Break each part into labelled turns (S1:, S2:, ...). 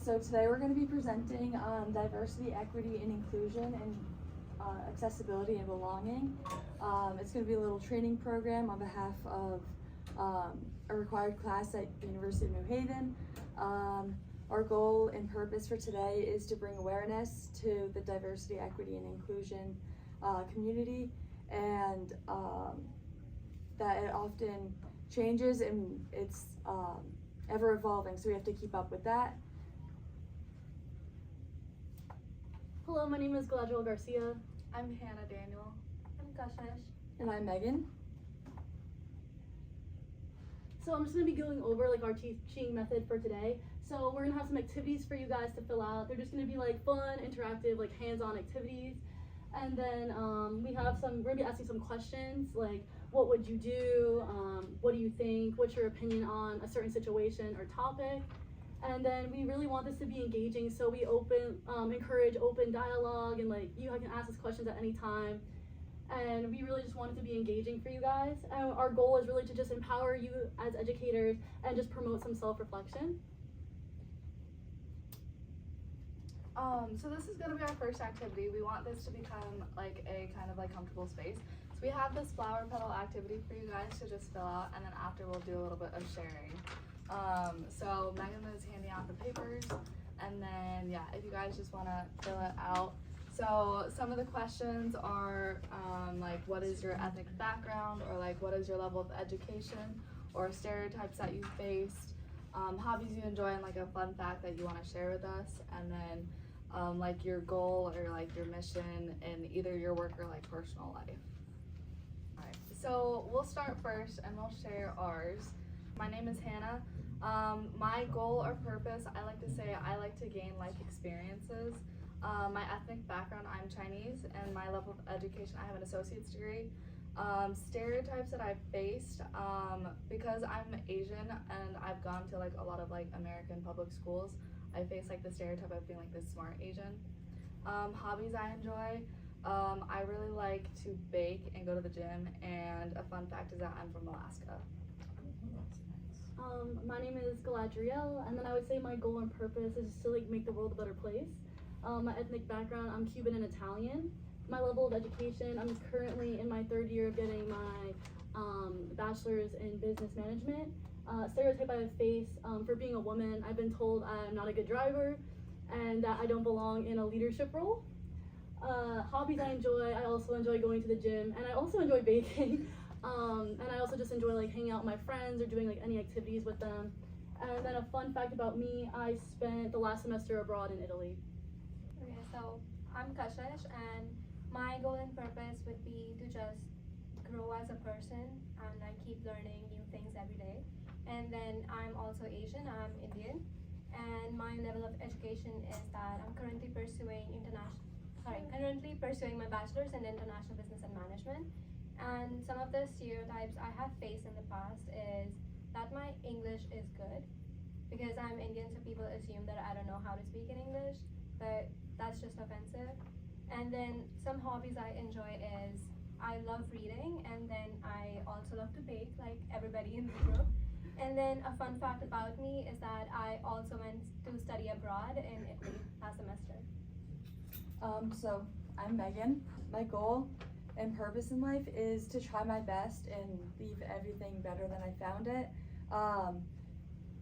S1: So today we're going to be presenting on diversity, equity, and inclusion, and accessibility and belonging. It's going to be a little training program on behalf of a required class at the University of New Haven. Our goal and purpose for today is to bring awareness to the diversity, equity, and inclusion community, and that it often changes and it's ever evolving, so we have to keep up with that.
S2: Hello, my name is Galadriel Garcia.
S3: I'm Hannah Daniel.
S4: I'm Kashish.
S1: And I'm Megan.
S2: So I'm just going to be going over like our teaching method for today. So we're going to have some activities for you guys to fill out. They're just going to be like fun, interactive, like hands-on activities. And then we're going to be asking some questions like, what would you do? What do you think? What's your opinion on a certain situation or topic? And then we really want this to be engaging, so we encourage open dialogue, and like you can ask us questions at any time. And we really just want it to be engaging for you guys. And our goal is really to just empower you as educators and just promote some self-reflection.
S3: So this is going to be our first activity. We want this to become like a kind of like comfortable space. So we have this flower petal activity for you guys to just fill out, and then after we'll do a little bit of sharing. So Megan is handing out the papers, and then yeah, if you guys just want to fill it out. So some of the questions are like, what is your ethnic background, or like what is your level of education, or stereotypes that you faced, hobbies you enjoy, and like a fun fact that you want to share with us, and then like your goal or like your mission in either your work or like personal life. Alright, so we'll start first and we'll share ours. My name is Hannah. My goal or purpose, I like to say I like to gain life experiences. My ethnic background, I'm Chinese, and my level of education, I have an associate's degree. Stereotypes that I've faced, because I'm Asian and I've gone to like a lot of like American public schools, I face like the stereotype of being like this smart Asian. Hobbies I enjoy, I really like to bake and go to the gym, and a fun fact is that I'm from Alaska.
S2: My name is Galadriel, and then I would say my goal and purpose is to like make the world a better place. My ethnic background, I'm Cuban and Italian. My level of education, I'm currently in my third year of getting my bachelor's in business management. Stereotype I have faced for being a woman, I've been told I'm not a good driver and that I don't belong in a leadership role. Hobbies I enjoy, I also enjoy going to the gym, and I also enjoy baking. And I also just enjoy like hanging out with my friends or doing like any activities with them. And then a fun fact about me, I spent the last semester abroad in Italy.
S4: Okay, so I'm Kashish, and my goal and purpose would be to just grow as a person and like keep learning new things every day. And then I'm also Asian, I'm Indian, and my level of education is that I'm currently pursuing my bachelor's in international business and management. And some of the stereotypes I have faced in the past is that my English is good, because I'm Indian, so people assume that I don't know how to speak in English, but that's just offensive. And then some hobbies I enjoy is I love reading, and then I also love to bake like everybody in the group. And then a fun fact about me is that I also went to study abroad in Italy last semester.
S1: So I'm Megan. My goal and purpose in life is to try my best and leave everything better than I found it.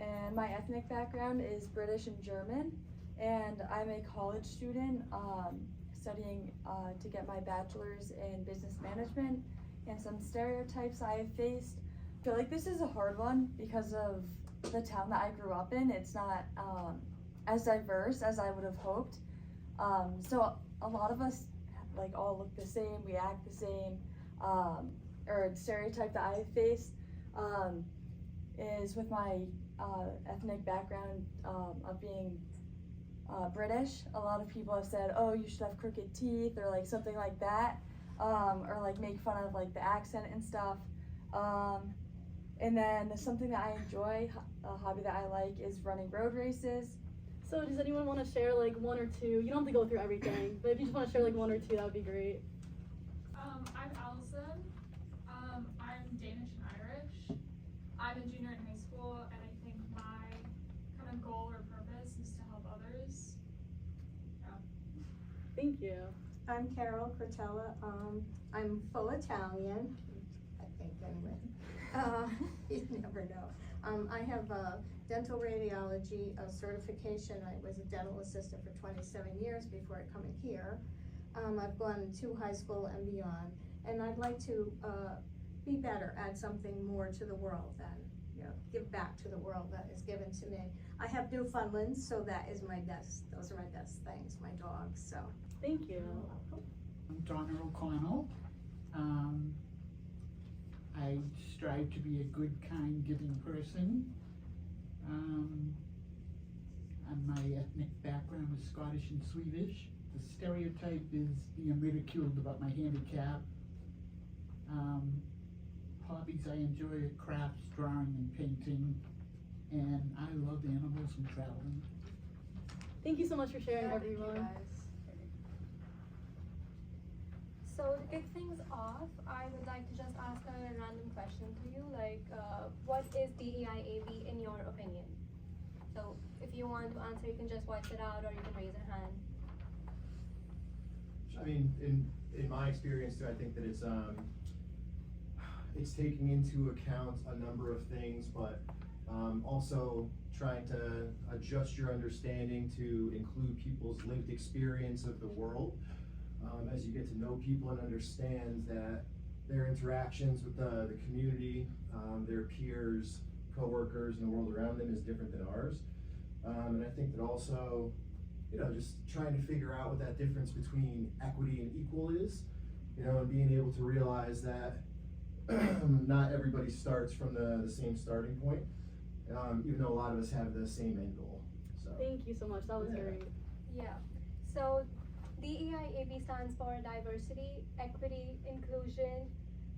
S1: And my ethnic background is British and German, and I'm a college student studying to get my bachelor's in business management. And some stereotypes I have faced, I feel like this is a hard one because of the town that I grew up in. It's not as diverse as I would have hoped. So a lot of us like all look the same, we act the same, or a stereotype that I faced is with my ethnic background of being British. A lot of people have said, oh, you should have crooked teeth, or like something like that, or like make fun of like the accent and stuff. And then something that I enjoy, a hobby that I like, is running road races.
S2: So does anyone want to share like one or two? You don't have to go through everything, but if you just want to share like one or two, that would be great.
S5: I'm Allison. I'm Danish and Irish. I'm a junior in high school, and I think my kind of goal or purpose is to help others
S2: Thank you.
S6: I'm Carol Cortella. I'm full Italian, I think anyway. You never know. I have a dental radiology certification. I was a dental assistant for 27 years before coming here. I've gone to high school and beyond, and I'd like to be better, add something more to the world than, give back to the world that is given to me. I have Newfoundlands, so that is my best, those are my best things, my dogs, so.
S2: Thank you.
S7: I'm Donna O'Connell. I strive to be a good, kind, giving person. And my ethnic background is Scottish and Swedish. The stereotype is being ridiculed about my handicap. Hobbies I enjoy are crafts, drawing, and painting. And I love animals and traveling.
S2: Thank you so much for sharing,
S3: Yeah, thank you
S2: everyone.
S3: guys.
S4: So to kick things off, I would like to just ask a random question to you, like, what is DEIAB in your opinion? So if you want to answer, you can just voice it out, or you can raise your hand.
S8: I mean, in my experience too, I think that it's taking into account a number of things, but also trying to adjust your understanding to include people's lived experience of the world. As you get to know people and understand that their interactions with the community, their peers, co-workers, and the world around them is different than ours. And I think that also, just trying to figure out what that difference between equity and equal is, and being able to realize that not everybody starts from the same starting point, even though a lot of us have the same end goal. So.
S2: Thank you so much. That was
S8: Yeah.
S2: great.
S4: Yeah. So DEIAB stands for diversity, equity, inclusion,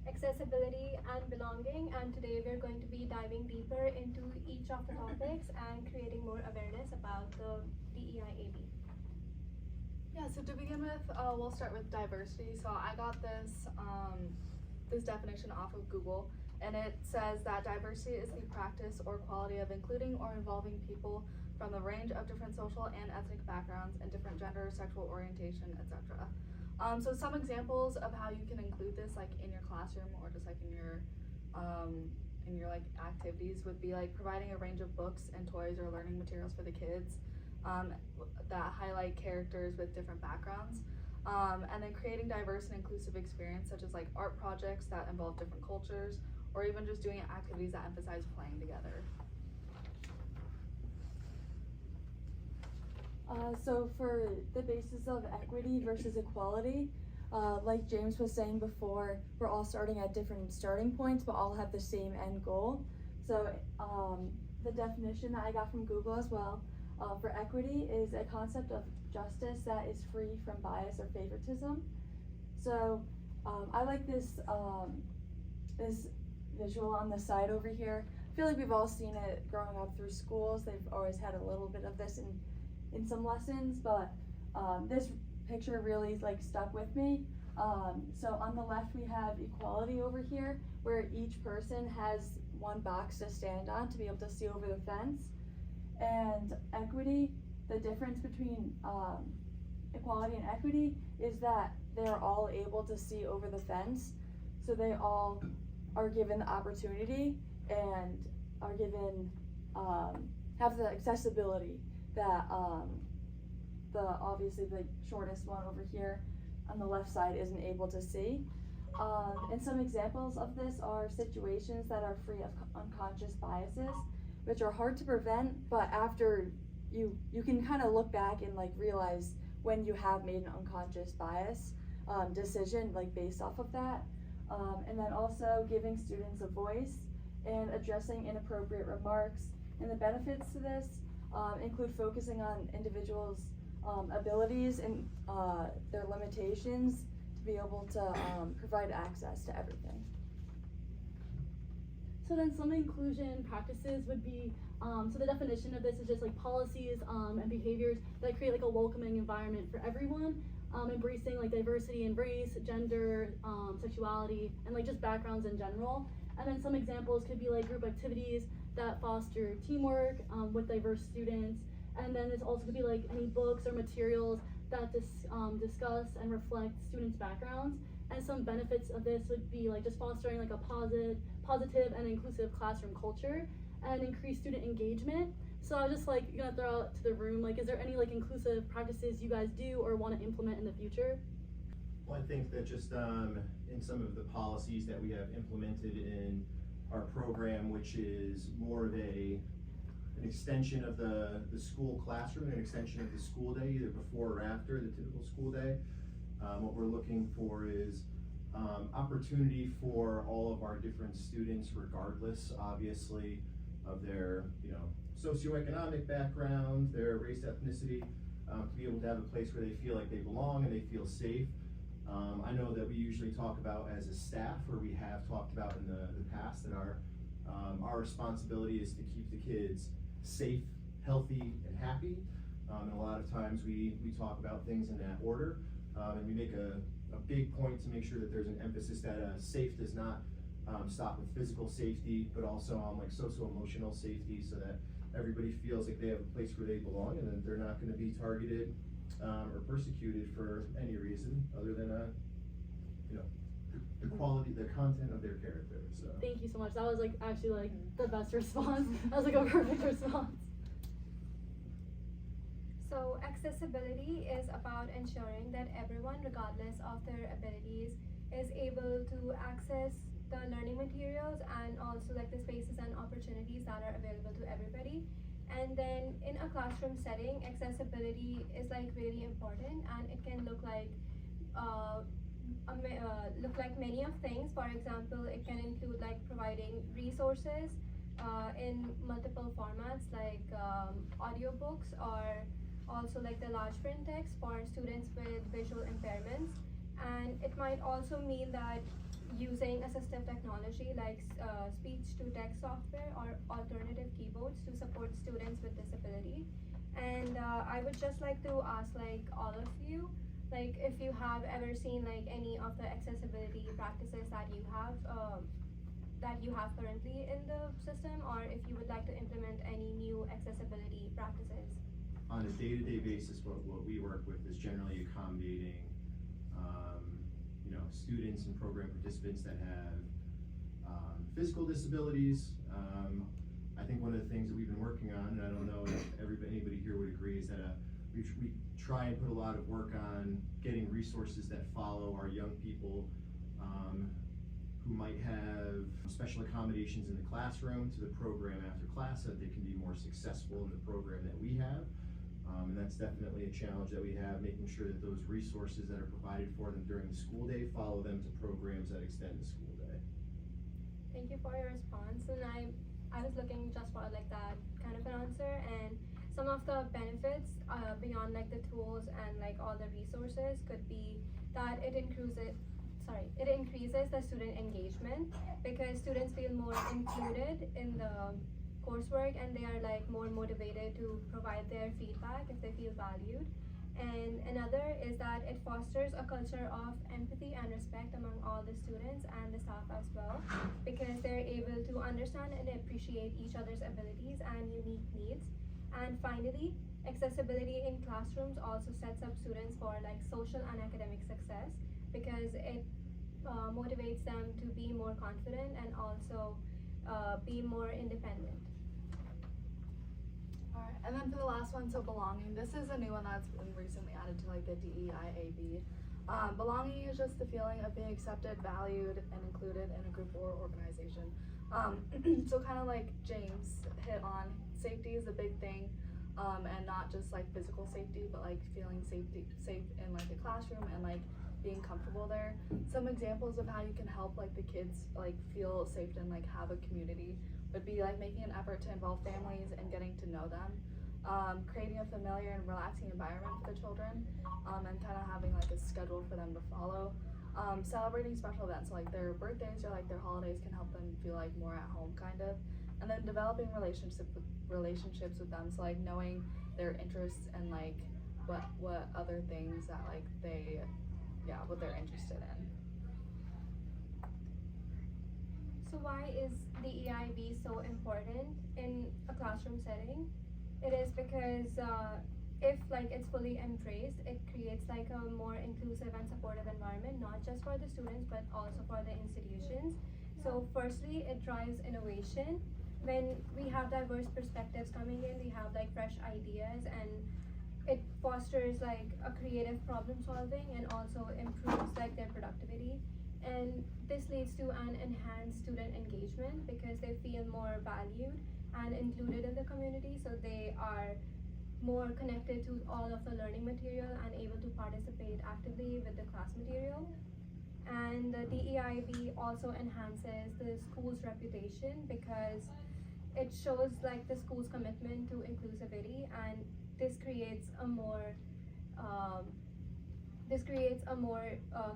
S4: accessibility, and belonging. And today we're going to be diving deeper into each of the topics and creating more awareness about the DEIAB.
S3: Yeah, so to begin with, we'll start with diversity. So I got this this definition off of Google, and it says that diversity is the practice or quality of including or involving people from a range of different social and ethnic backgrounds and different gender, sexual orientation, etc. So some examples of how you can include this, like in your classroom or just like in your like activities, would be like providing a range of books and toys or learning materials for the kids that highlight characters with different backgrounds, and then creating diverse and inclusive experience, such as like art projects that involve different cultures, or even just doing activities that emphasize playing together.
S1: So for the basis of equity versus equality, like James was saying before, we're all starting at different starting points, but all have the same end goal. So the definition that I got from Google as well, for equity is a concept of justice that is free from bias or favoritism. So I like this this visual on the side over here. I feel like we've all seen it growing up through schools. They've always had a little bit of this in some lessons, but this picture really stuck with me. So on the left we have equality over here, where each person has one box to stand on to be able to see over the fence. And equity, the difference between equality and equity is that they're all able to see over the fence, so they all are given the opportunity and are given have the accessibility that obviously the shortest one over here on the left side isn't able to see. And some examples of this are situations that are free of unconscious biases, which are hard to prevent, but after you can kind of look back and realize when you have made an unconscious bias decision based off of that. And then also giving students a voice and addressing inappropriate remarks. And the benefits to this include focusing on individuals' abilities and their limitations to be able to provide access to everything.
S2: So then some inclusion practices would be, so the definition of this is just policies and behaviors that create a welcoming environment for everyone, embracing diversity in race, gender, sexuality, and just backgrounds in general. And then some examples could be group activities that foster teamwork with diverse students. And then this also could be any books or materials that discuss and reflect students' backgrounds. And some benefits of this would be like just fostering like a positive and inclusive classroom culture and increase student engagement. So I was just like gonna throw out to the room, like, is there any like inclusive practices you guys do or want to implement in the future?
S8: Well, I think that just in some of the policies that we have implemented in our program, which is more of an extension of the school classroom, an extension of the school day, either before or after the typical school day. What we're looking for is opportunity for all of our different students, regardless, obviously, of their, socioeconomic background, their race, ethnicity, to be able to have a place where they feel like they belong and they feel safe. I know that we usually talk about as a staff, or we have talked about in the past, that our responsibility is to keep the kids safe, healthy, and happy. And a lot of times we talk about things in that order, and we make a big point to make sure that there's an emphasis that safe does not stop with physical safety, but also on like socio-emotional safety, so that everybody feels like they have a place where they belong and that they're not going to be targeted or persecuted for any reason other than the quality, the content of their character. So
S2: Thank you so much. That was like actually like the best response. That was like a perfect response.
S4: So accessibility is about ensuring that everyone, regardless of their abilities, is able to access the learning materials and also like the spaces and opportunities that are available to everybody. And then in a classroom setting, accessibility is like really important, and it can look like many of things. For example, it can include like providing resources in multiple formats, like audiobooks, or also like the large print text for students with visual impairments. And it might also mean that using assistive technology like speech-to-text software or alternative keyboards to support students with disability. And I would just like to ask like all of you, like if you have ever seen like any of the accessibility practices that you have currently in the system, or if you would like to implement any new accessibility practices.
S8: on a day-to-day basis, what we work with is generally accommodating students and program participants that have physical disabilities. I think one of the things that we've been working on, and I don't know if anybody here would agree, is that we try and put a lot of work on getting resources that follow our young people who might have special accommodations in the classroom to the program after class, so that they can be more successful in the program that we have. And that's definitely a challenge that we have, making sure that those resources that are provided for them during the school day follow them to programs that extend the school day.
S4: Thank you for your response. And I was looking just for like that kind of an answer, and some of the benefits beyond like the tools and like all the resources could be that it increases the student engagement, because students feel more included in the coursework and they are like more motivated to provide their feedback if they feel valued. And another is that it fosters a culture of empathy and respect among all the students and the staff as well, because they're able to understand and appreciate each other's abilities and unique needs. And finally, accessibility in classrooms also sets up students for like social and academic success, because it motivates them to be more confident and also be more independent.
S3: Alright, and then for the last one, so belonging. This is a new one that's been recently added to like the DEIAB. Belonging is just the feeling of being accepted, valued, and included in a group or organization. So kind of like James hit on, safety is a big thing, and not just like physical safety, but like feeling safe in like the classroom and like being comfortable there. Some examples of how you can help like the kids like feel safe and like have a community would be like making an effort to involve families and getting to know them, creating a familiar and relaxing environment for the children, and kind of having like a schedule for them to follow. Celebrating special events like their birthdays or like their holidays can help them feel like more at home kind of. And then developing relationships with them, so like knowing their interests and like what other things that like what they're interested in.
S4: So why is DEIB so important in a classroom setting? It is because if like it's fully embraced, it creates like a more inclusive and supportive environment, not just for the students but also for the institutions. So firstly, it drives innovation. When we have diverse perspectives coming in, we have like fresh ideas, and it fosters like a creative problem solving and also improves like their productivity. And this leads to an enhanced student engagement because they feel more valued and included in the community, so they are more connected to all of the learning material and able to participate actively with the class material. And the DEIB also enhances the school's reputation because it shows like the school's commitment to inclusivity, and this creates a more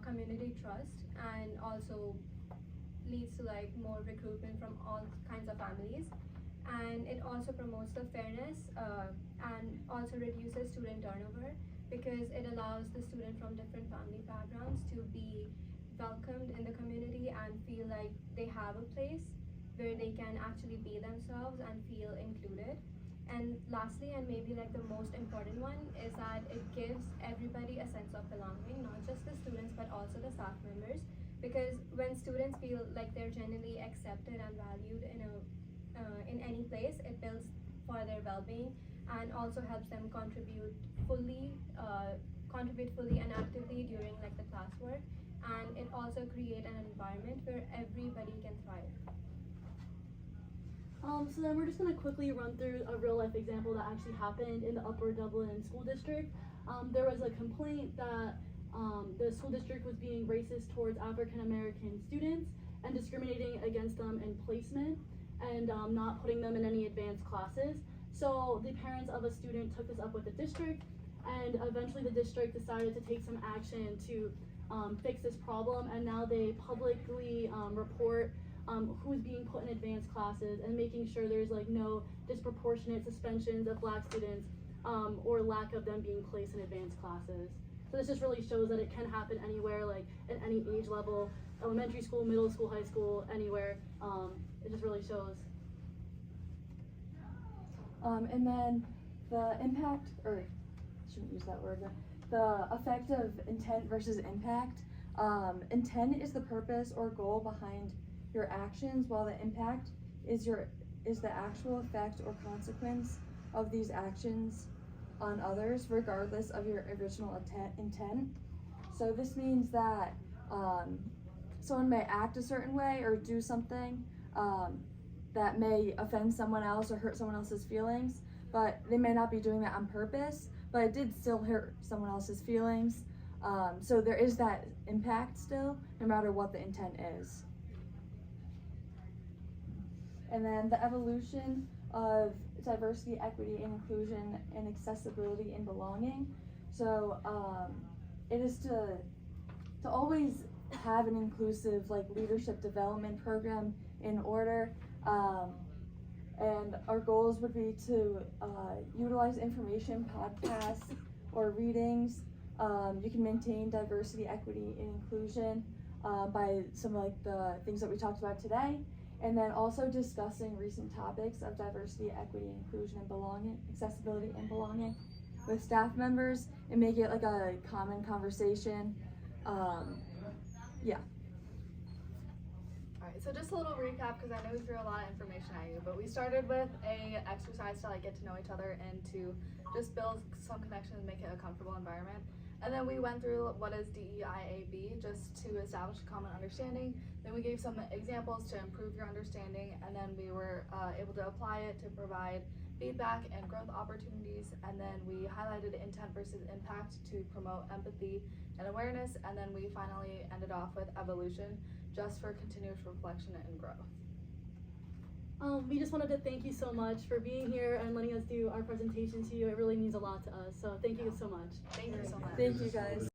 S4: community trust, and also leads to like more recruitment from all kinds of families. And it also promotes the fairness and also reduces student turnover because it allows the student from different family backgrounds to be welcomed in the community and feel like they have a place where they can actually be themselves and feel included. And lastly, and maybe like the most important one, is that it gives everybody a sense of belonging, not just the students but also the staff members, because when students feel like they're genuinely accepted and valued in any place, it builds for their well-being and also helps them contribute fully and actively during like the classwork, and it also create an environment where everybody can thrive.
S2: So then we're just gonna quickly run through a real life example that actually happened in the Upper Dublin School District. There was a complaint that the school district was being racist towards African American students and discriminating against them in placement and not putting them in any advanced classes. So the parents of a student took this up with the district, and eventually the district decided to take some action to fix this problem, and now they publicly report who's being put in advanced classes and making sure there's like no disproportionate suspensions of Black students or lack of them being placed in advanced classes. So this just really shows that it can happen anywhere, like at any age level, elementary school, middle school, high school, anywhere. It just really shows.
S1: And then the impact, or I shouldn't use that word, but the effect of intent versus impact. Intent is the purpose or goal behind your actions, while the impact is the actual effect or consequence of these actions on others, regardless of your original intent. So this means that someone may act a certain way or do something that may offend someone else or hurt someone else's feelings, but they may not be doing that on purpose, but it did still hurt someone else's feelings. So there is that impact still, no matter what the intent is. And then the evolution of diversity, equity, and inclusion, and accessibility and belonging. So it is to always have an inclusive like leadership development program in order. And our goals would be to utilize information, podcasts, or readings. You can maintain diversity, equity, and inclusion by some like the things that we talked about today. And then also discussing recent topics of diversity, equity, inclusion, and belonging, accessibility, and belonging with staff members, and make it like a common conversation. Yeah.
S3: Alright, so just a little recap, because I know we threw a lot of information at you, but we started with a exercise to like get to know each other and to just build some connections and make it a comfortable environment. And then we went through what is DEIAB, just to establish a common understanding. Then we gave some examples to improve your understanding, and then we were able to apply it to provide feedback and growth opportunities. And then we highlighted intent versus impact to promote empathy and awareness. And then we finally ended off with evolution, just for continuous reflection and growth.
S2: We just wanted to thank you so much for being here and letting us do our presentation to you. It really means a lot to us. So thank you so much.
S3: Thank you so much.
S1: Thank you guys.